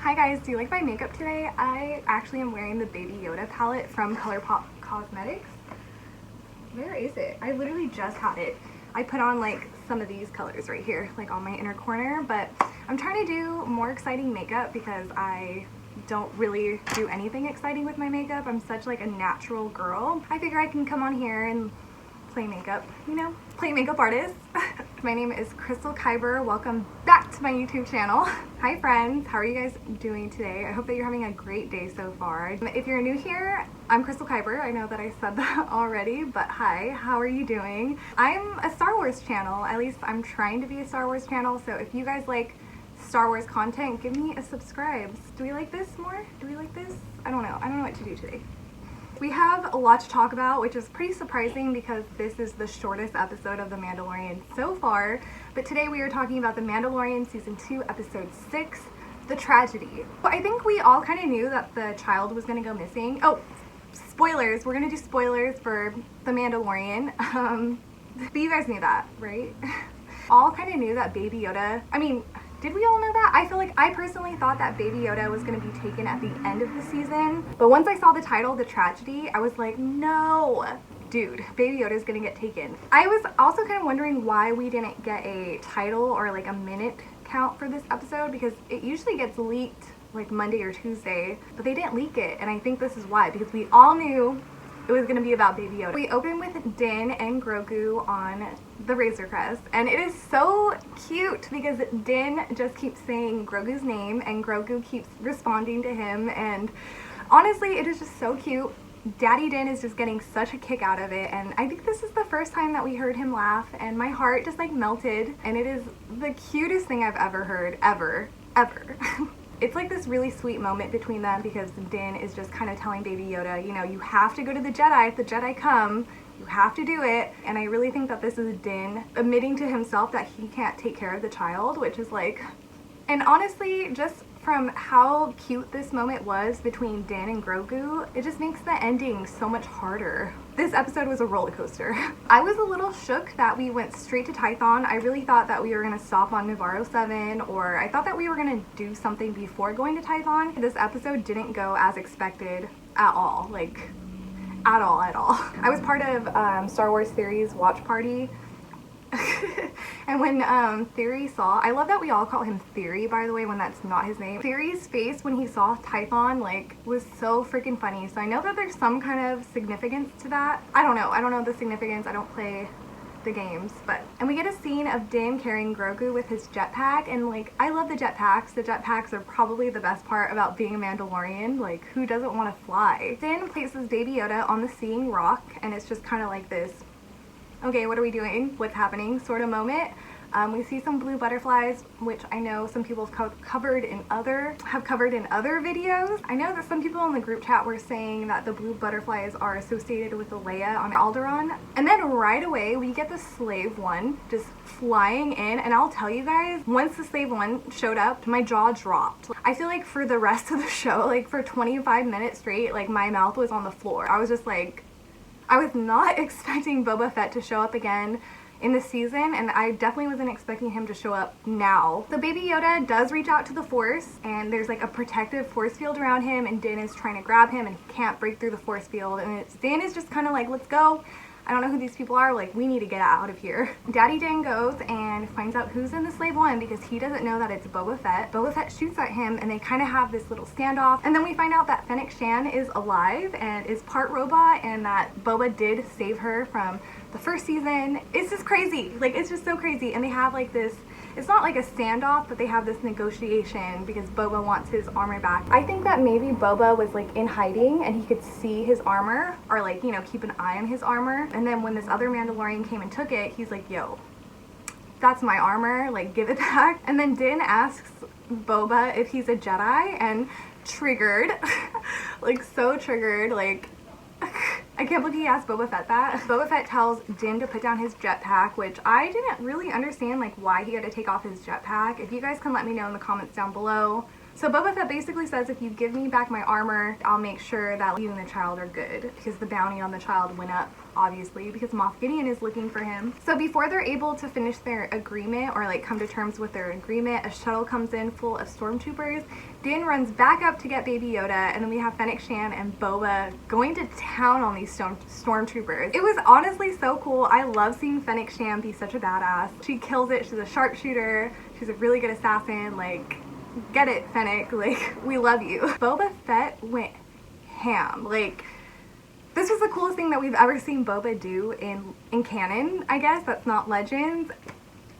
Hi guys, do you like my makeup today? I actually am wearing the Baby Yoda palette from ColourPop Cosmetics. Where is it? I literally just had it. I put on like some of these colors right here, like on my inner corner, but I'm trying to do more exciting makeup because I don't really do anything exciting with my makeup. I'm such like a natural girl. I figure I can come on here and play makeup, you know, play makeup artist. My name is Crystal Kyber. Welcome back to my YouTube channel. Hi friends, how are you guys doing today? I hope that you're having a great day so far. If you're new here, I'm Crystal Kyber. I know that I said that already, but hi, how are you doing? I'm a Star Wars channel, at least I'm trying to be a Star Wars channel, so if you guys like Star Wars content, give me a subscribe. Do we like this more? Do we like this? I don't know what to do today. We have a lot to talk about, which is pretty surprising because this is the shortest episode of The Mandalorian so far. But today we are talking about The Mandalorian Season 2, Episode 6, The Tragedy. Well, I think we all kind of knew that the child was going to go missing. Oh, spoilers. We're going to do spoilers for The Mandalorian. But you guys knew that, right? All kind of knew that Baby Yoda, did we all know that? I feel like I personally thought that Baby Yoda was going to be taken at the end of the season. But once I saw the title, The Tragedy, I was like, no, dude, Baby Yoda is going to get taken. I was also kind of wondering why we didn't get a title or like a minute count for this episode, because it usually gets leaked like Monday or Tuesday, but they didn't leak it. And I think this is why, because we all knew it was going to be about Baby Yoda. We open with Din and Grogu on the Razor Crest, and it is so cute because Din just keeps saying Grogu's name and Grogu keeps responding to him, and honestly it is just so cute. Daddy Din is just getting such a kick out of it, and I think this is the first time that we heard him laugh, and my heart just like melted, and it is the cutest thing I've ever heard, ever. It's like this really sweet moment between them because Din is just kind of telling Baby Yoda, you know, you have to go to the Jedi if the Jedi come. You have to do it. And I really think that this is Din admitting to himself that he can't take care of the child, which is like, and honestly, just from how cute this moment was between Din and Grogu, it just makes the ending so much harder. This episode was a roller coaster. I was a little shook that we went straight to Tython. I really thought that we were gonna stop on Navarro 7, or I thought that we were gonna do something before going to Tython. This episode didn't go as expected at all, like at all. I was part of Star Wars Theory's watch party. And when Theory saw, I love that we all call him Theory, by the way, when that's not his name. Theory's face when he saw Tython like was so freaking funny. So I know that there's some kind of significance to that. I don't know the significance. I don't play the games, and we get a scene of Din carrying Grogu with his jetpack, and like I love the jetpacks. The jetpacks are probably the best part about being a Mandalorian. Like, who doesn't want to fly? Din places Baby Yoda on the seeing rock, and it's just kind of like this, okay, what are we doing? What's happening? Sort of moment. We see some blue butterflies, which I know some people have covered in other videos. I know that some people in the group chat were saying that the blue butterflies are associated with the Leia on Alderaan. And then right away we get the Slave One just flying in, and I'll tell you guys, once the Slave One showed up, my jaw dropped. I feel like for the rest of the show, like for 25 minutes straight, like my mouth was on the floor. I was just like, I was not expecting Boba Fett to show up again in the season, and I definitely wasn't expecting him to show up now. So Baby Yoda does reach out to the Force, and there's like a protective force field around him, and Din is trying to grab him, and he can't break through the force field, and Din is just kind of like, let's go. I don't know who these people are, like, we need to get out of here. Daddy Din goes and finds out who's in the Slave One because he doesn't know that it's Boba Fett. Boba Fett shoots at him, and they kind of have this little standoff, and then we find out that Fennic Shan is alive and is part robot, and that Boba did save her from the first season. It's just crazy. Like, it's just so crazy. And they have like this, it's not like a standoff, but they have this negotiation because Boba wants his armor back. I think that maybe Boba was like in hiding and he could see his armor, or like, you know, keep an eye on his armor. And then when this other Mandalorian came and took it, he's like, yo, that's my armor, like, give it back. And then Din asks Boba if he's a Jedi, and triggered, like so triggered, like, I can't believe he asked Boba Fett that. Boba Fett tells Din to put down his jetpack, which I didn't really understand, like, why he had to take off his jetpack. If you guys can let me know in the comments down below, So Boba Fett basically says, if you give me back my armor, I'll make sure that you and the child are good. Because the bounty on the child went up, obviously, because Moff Gideon is looking for him. So before they're able to finish their agreement, or like come to terms with their agreement, a shuttle comes in full of stormtroopers. Din runs back up to get Baby Yoda, and then we have Fennec, Shan, and Boba going to town on these stormtroopers. It was honestly so cool. I love seeing Fennec Shan be such a badass. She kills it. She's a sharpshooter. She's a really good assassin. Like, get it, Fennec. Like, we love you. Boba Fett went ham. Like, this was the coolest thing that we've ever seen Boba do in canon, I guess. That's not Legends.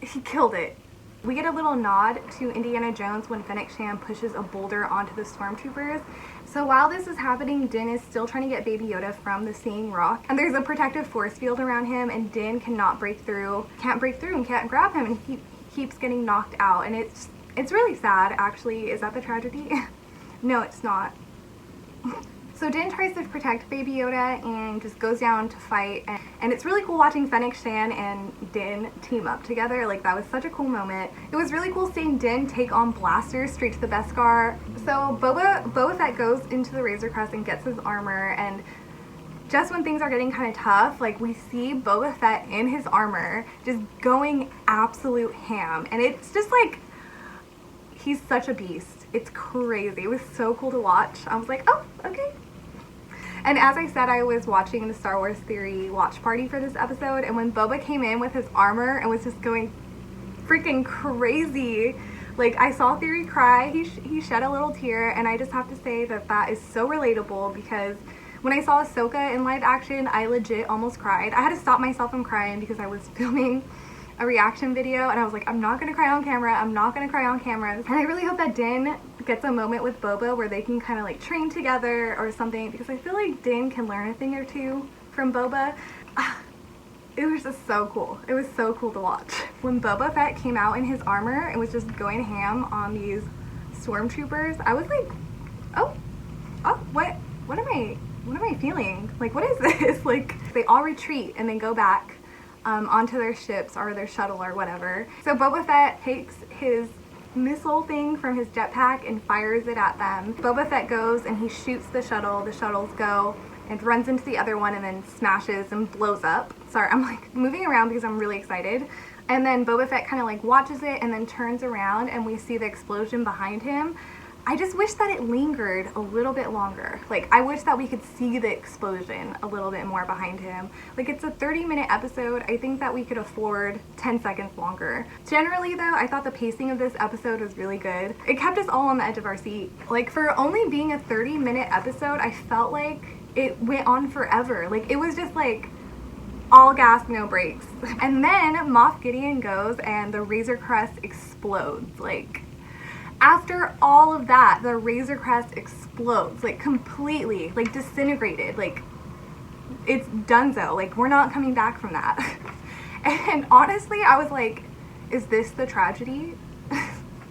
He killed it. We get a little nod to Indiana Jones when Fennec Shan pushes a boulder onto the stormtroopers. So while this is happening, Din is still trying to get Baby Yoda from the Seeing Rock. And there's a protective force field around him, and Din cannot break through, and can't grab him, and he keeps getting knocked out. And it's really sad, actually. Is that the tragedy? No, it's not. So Din tries to protect Baby Yoda and just goes down to fight, and it's really cool watching Fennec Shan and Din team up together. Like, that was such a cool moment. It was really cool seeing Din take on blasters straight to the Beskar. So Boba Fett goes into the Razor Crest and gets his armor, and just when things are getting kind of tough, like, we see Boba Fett in his armor just going absolute ham, and it's just like, he's such a beast. It's crazy. It was so cool to watch. I was like, oh, okay. And as I said, I was watching the Star Wars Theory watch party for this episode, and when Boba came in with his armor and was just going freaking crazy, like, I saw Theory cry. He shed a little tear, and I just have to say that that is so relatable, because when I saw Ahsoka in live action, I legit almost cried. I had to stop myself from crying because I was filming a reaction video, and I was like, I'm not gonna cry on camera. I'm not gonna cry on camera. And I really hope that Din gets a moment with Boba where they can kind of like train together or something, because I feel like Din can learn a thing or two from Boba. It was just so cool. It was so cool to watch. When Boba Fett came out in his armor and was just going ham on these stormtroopers, I was like, oh, what am I feeling? Like, what is this? Like, they all retreat and then go back onto their ships or their shuttle or whatever. So Boba Fett takes his missile thing from his jetpack and fires it at them. Boba Fett goes and he shoots the shuttles go and runs into the other one and then smashes and blows up. Sorry, I'm like moving around because I'm really excited. And then Boba Fett kind of like watches it and then turns around and we see the explosion behind him. I just wish that it lingered a little bit longer. Like, I wish that we could see the explosion a little bit more behind him. Like, it's a 30-minute episode. I think that we could afford 10 seconds longer. Generally, though, I thought the pacing of this episode was really good. It kept us all on the edge of our seat. Like, for only being a 30-minute episode, I felt like it went on forever. Like, it was just like all gas, no brakes. And then Moff Gideon goes and the Razor Crest explodes. Like, after all of that, the Razor Crest explodes, like, completely, like, disintegrated. Like, it's donezo. Like, we're not coming back from that. And honestly, I was like, is this the tragedy?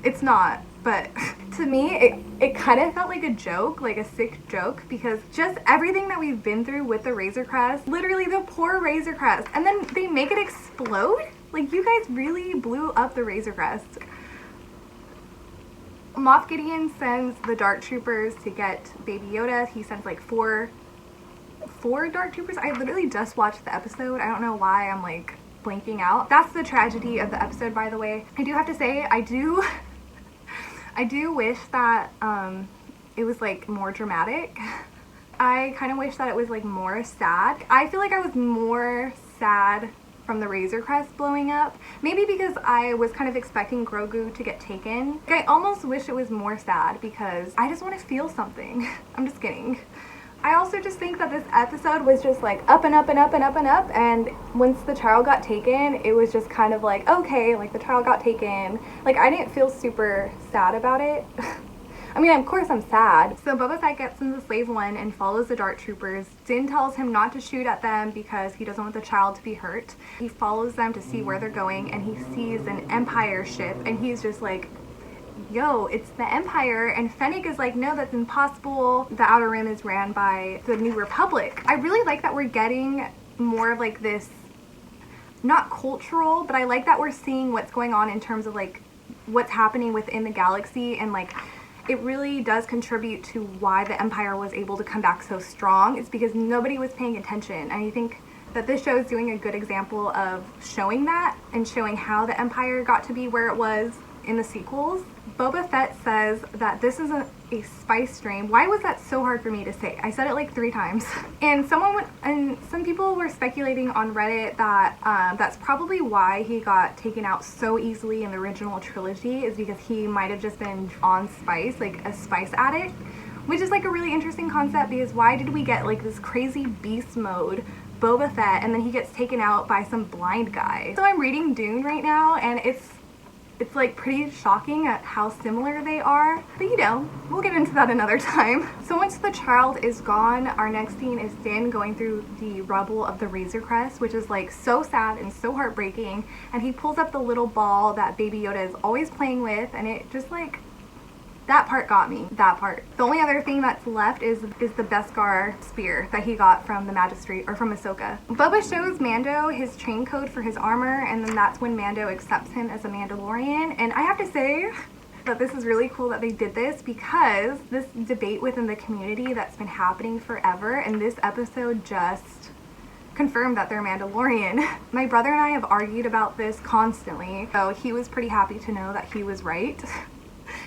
It's not. But to me, it kind of felt like a joke, like a sick joke, because just everything that we've been through with the Razor Crest, literally the poor Razor Crest, and then they make it explode? Like, you guys really blew up the Razor Crest. Moff Gideon sends the Dark Troopers to get Baby Yoda. He sends like four Dark Troopers. I literally just watched the episode. I don't know why I'm like blanking out. That's the tragedy of the episode, by the way. I do have to say, I do wish that it was like more dramatic. I kind of wish that it was like more sad. I feel like I was more sad from the Razor Crest blowing up. Maybe because I was kind of expecting Grogu to get taken. I almost wish it was more sad because I just want to feel something. I'm just kidding. I also just think that this episode was just like up and up and up and up and up, and once the child got taken, it was just kind of like, okay, like the child got taken. Like, I didn't feel super sad about it. I mean, of course I'm sad. So Boba Fett gets into Slave One and follows the Dark Troopers. Din tells him not to shoot at them because he doesn't want the child to be hurt. He follows them to see where they're going, and he sees an Empire ship, and he's just like, yo, it's the Empire. And Fennic is like, no, that's impossible. The Outer Rim is ran by the New Republic. I really like that we're getting more of like this, not cultural, but I like that we're seeing what's going on in terms of like what's happening within the galaxy, and like it really does contribute to why the Empire was able to come back so strong. It's because nobody was paying attention. And I think that this show is doing a good example of showing that and showing how the Empire got to be where it was in the sequels. Boba Fett says that this is a spice stream. Why was that so hard for me to say? I said it like 3 times. And some people were speculating on Reddit that that's probably why he got taken out so easily in the original trilogy, is because he might have just been on spice, like a spice addict, which is like a really interesting concept, because why did we get like this crazy beast mode Boba Fett and then he gets taken out by some blind guy? So I'm reading Dune right now, and it's like pretty shocking at how similar they are, but you know, we'll get into that another time. So once the child is gone, our next scene is Din going through the rubble of the Razor Crest, which is like so sad and so heartbreaking, and he pulls up the little ball that Baby Yoda is always playing with, and it just like, that part got me, that part. The only other thing that's left is the Beskar spear that he got from the Magistrate, or from Ahsoka. Boba shows Mando his chain code for his armor, and then that's when Mando accepts him as a Mandalorian. And I have to say that this is really cool that they did this, because this debate within the community that's been happening forever, and this episode just confirmed that they're Mandalorian. My brother and I have argued about this constantly, so he was pretty happy to know that he was right.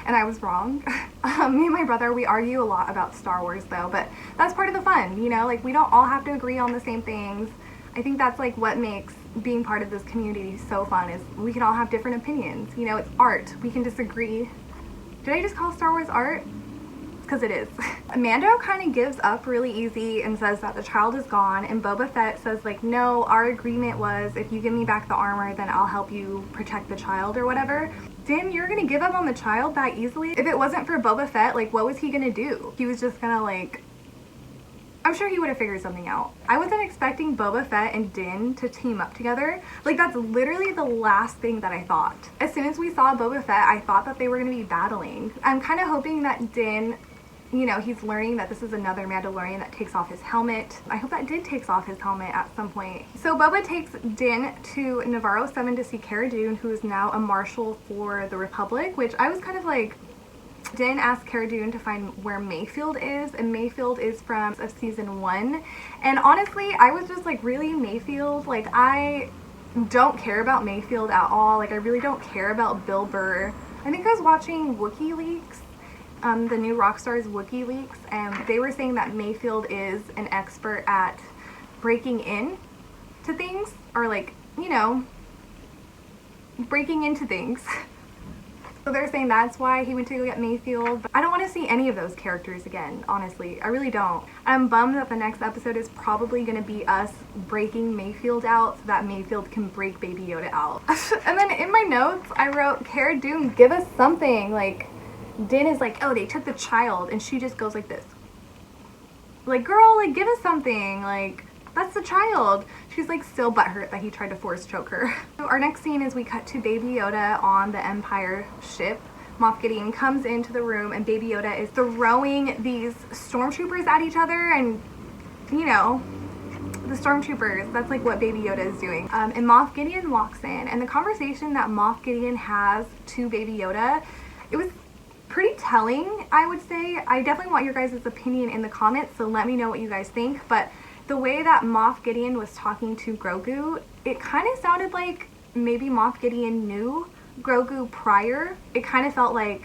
And I was wrong. Me and my brother, we argue a lot about Star Wars though, but that's part of the fun, you know, like we don't all have to agree on the same things. I think that's like what makes being part of this community so fun, is we can all have different opinions. You know, it's art. We can disagree. Did I just call Star Wars art? Because it is. Mando kind of gives up really easy and says that the child is gone, and Boba Fett says like, no, our agreement was if you give me back the armor, then I'll help you protect the child or whatever. Din, you're gonna give up on the child that easily? If it wasn't for Boba Fett, like what was he gonna do? He was just gonna like, I'm sure he would have figured something out. I wasn't expecting Boba Fett and Din to team up together. Like that's literally the last thing that I thought. As soon as we saw Boba Fett, I thought that they were gonna be battling. I'm kind of hoping that Din, you know, he's learning that this is another Mandalorian that takes off his helmet. I hope that Din takes off his helmet at some point. So Boba takes Din to Navarro 7 to see Cara Dune, who is now a marshal for the Republic, which I was kind of like, Din asked Cara Dune to find where Mayfield is, and Mayfield is from season 1. And honestly, I was just like, really, Mayfield? Like, I don't care about Mayfield at all. Like, I really don't care about Bill Burr. I think I was watching WikiLeaks, the new Rockstar's WikiLeaks, and they were saying that Mayfield is an expert at breaking in to things, or like, you know, breaking into things. So they're saying that's why he went to go get Mayfield. But I don't want to see any of those characters again, honestly. I really don't. I'm bummed that the next episode is probably going to be us breaking Mayfield out so that Mayfield can break Baby Yoda out. And then in my notes, I wrote, Cara Dune, give us something. Like, Din is like, oh, they took the child, and she just goes like this. Like, girl, like, give us something. Like, that's the child. She's like still butthurt that he tried to force choke her. So our next scene is we cut to Baby Yoda on the Empire ship. Moff Gideon comes into the room, and Baby Yoda is throwing these stormtroopers at each other, and you know, the stormtroopers, that's like what Baby Yoda is doing. And Moff Gideon walks in, and the conversation that Moff Gideon has to Baby Yoda, it was pretty telling, I would say. I definitely want your guys' opinion in the comments, so let me know what you guys think. But the way that Moff Gideon was talking to Grogu, it kind of sounded like maybe Moff Gideon knew Grogu prior. It kind of felt like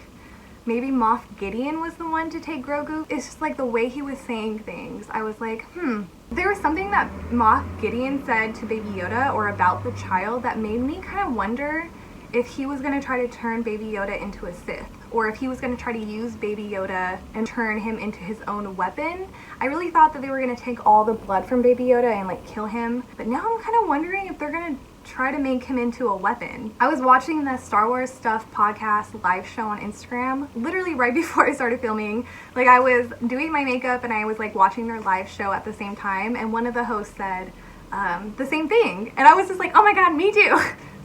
maybe Moff Gideon was the one to take Grogu. It's just like the way he was saying things. I was like, There was something that Moff Gideon said to Baby Yoda or about the child that made me kind of wonder if he was going to try to turn Baby Yoda into a Sith, or if he was going to try to use Baby Yoda and turn him into his own weapon. I really thought that they were going to take all the blood from Baby Yoda and like kill him, but now I'm kind of wondering if they're going to try to make him into a weapon. I was watching the Star Wars Stuff podcast live show on Instagram, literally right before I started filming. Like, I was doing my makeup and I was like watching their live show at the same time, and one of the hosts said the same thing, and I was just like, oh my god, me too.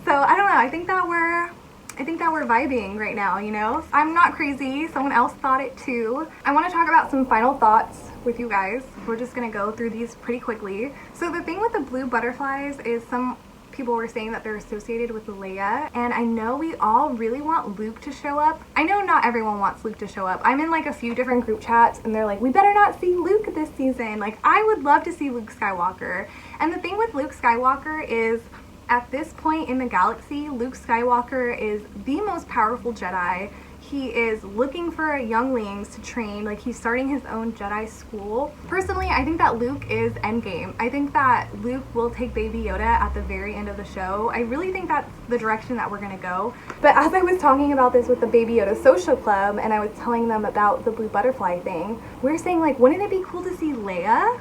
So I don't know, I think that we're vibing right now, you know? I'm not crazy, someone else thought it too. I want to talk about some final thoughts with you guys. We're just gonna go through these pretty quickly. So the thing with the blue butterflies is some people were saying that they're associated with Leia, and I know we all really want Luke to show up. I know not everyone wants Luke to show up. I'm in like a few different group chats and they're like, we better not see Luke this season. Like, I would love to see Luke Skywalker. And the thing with Luke Skywalker is, at this point in the galaxy, Luke Skywalker is the most powerful Jedi. He is looking for younglings to train, like he's starting his own Jedi school. Personally, I think that Luke is endgame. I think that Luke will take Baby Yoda at the very end of the show. I really think that's the direction that we're gonna go. But as I was talking about this with the Baby Yoda social club and I was telling them about the blue butterfly thing, we were saying like, wouldn't it be cool to see Leia?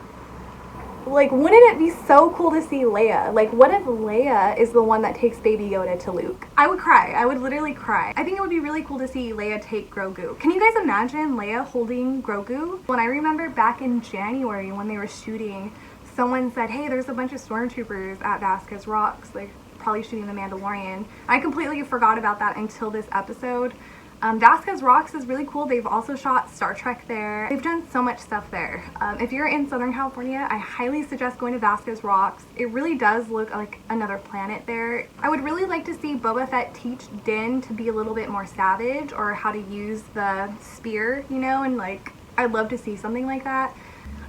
Like, wouldn't it be so cool to see Leia? Like, what if Leia is the one that takes Baby Yoda to Luke? I would cry. I would literally cry. I think it would be really cool to see Leia take Grogu. Can you guys imagine Leia holding Grogu? When I remember back in January when they were shooting, someone said, hey, there's a bunch of stormtroopers at Vasquez Rocks, like probably shooting the Mandalorian. I completely forgot about that until this episode. Vasquez Rocks is really cool. They've also shot Star Trek there. They've done so much stuff there. If you're in Southern California, I highly suggest going to Vasquez Rocks. It really does look like another planet there. I would really like to see Boba Fett teach Din to be a little bit more savage, or how to use the spear, you know, and like, I'd love to see something like that.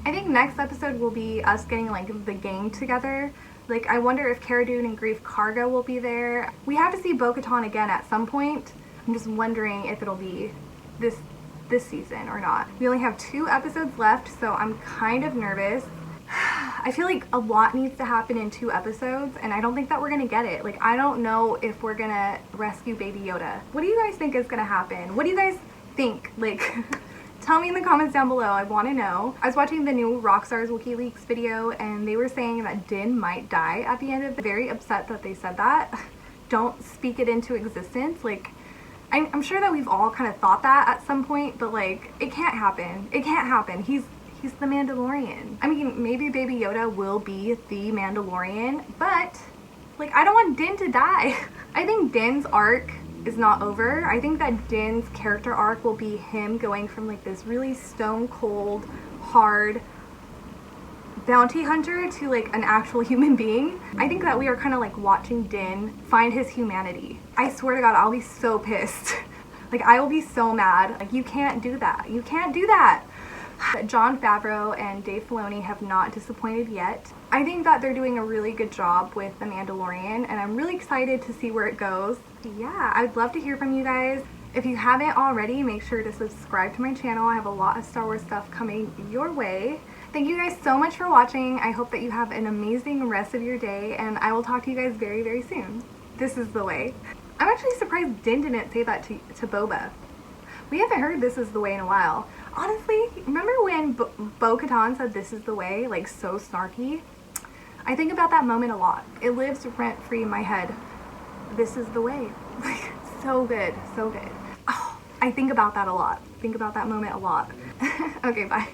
I think next episode will be us getting like the gang together. Like, I wonder if Cara Dune and Grief Karga will be there. We have to see Bo-Katan again at some point. I'm just wondering if it'll be this season or not. We only have 2 episodes left, so I'm kind of nervous. I feel like a lot needs to happen in 2 episodes, and I don't think that we're gonna get it. Like, I don't know if we're gonna rescue Baby Yoda. What do you guys think is gonna happen? What do you guys think? Like, tell me in the comments down below. I want to know. I was watching the new Rockstars WikiLeaks video, and they were saying that Din might die at the end of it. Very upset that they said that. Don't speak it into existence. Like, I'm sure that we've all kind of thought that at some point, but like, it can't happen. It can't happen. He's the Mandalorian. I mean, maybe Baby Yoda will be the Mandalorian, but like, I don't want Din to die. I think Din's arc is not over. I think that Din's character arc will be him going from like this really stone cold, hard bounty hunter to like an actual human being. I think that we are kind of like watching Din find his humanity. I swear to God, I'll be so pissed. Like, I will be so mad. Like, you can't do that. You can't do that. Jon Favreau and Dave Filoni have not disappointed yet. I think that they're doing a really good job with The Mandalorian, and I'm really excited to see where it goes. Yeah, I'd love to hear from you guys. If you haven't already, make sure to subscribe to my channel. I have a lot of Star Wars stuff coming your way. Thank you guys so much for watching. I hope that you have an amazing rest of your day, and I will talk to you guys very, very soon. This is the way. I'm actually surprised Din didn't say that to Boba. We haven't heard this is the way in a while. Honestly, remember when Bo-Katan said this is the way, like so snarky? I think about that moment a lot. It lives rent-free in my head. This is the way. Like, so good, so good. Oh, I think about that a lot. Think about that moment a lot. Okay, bye.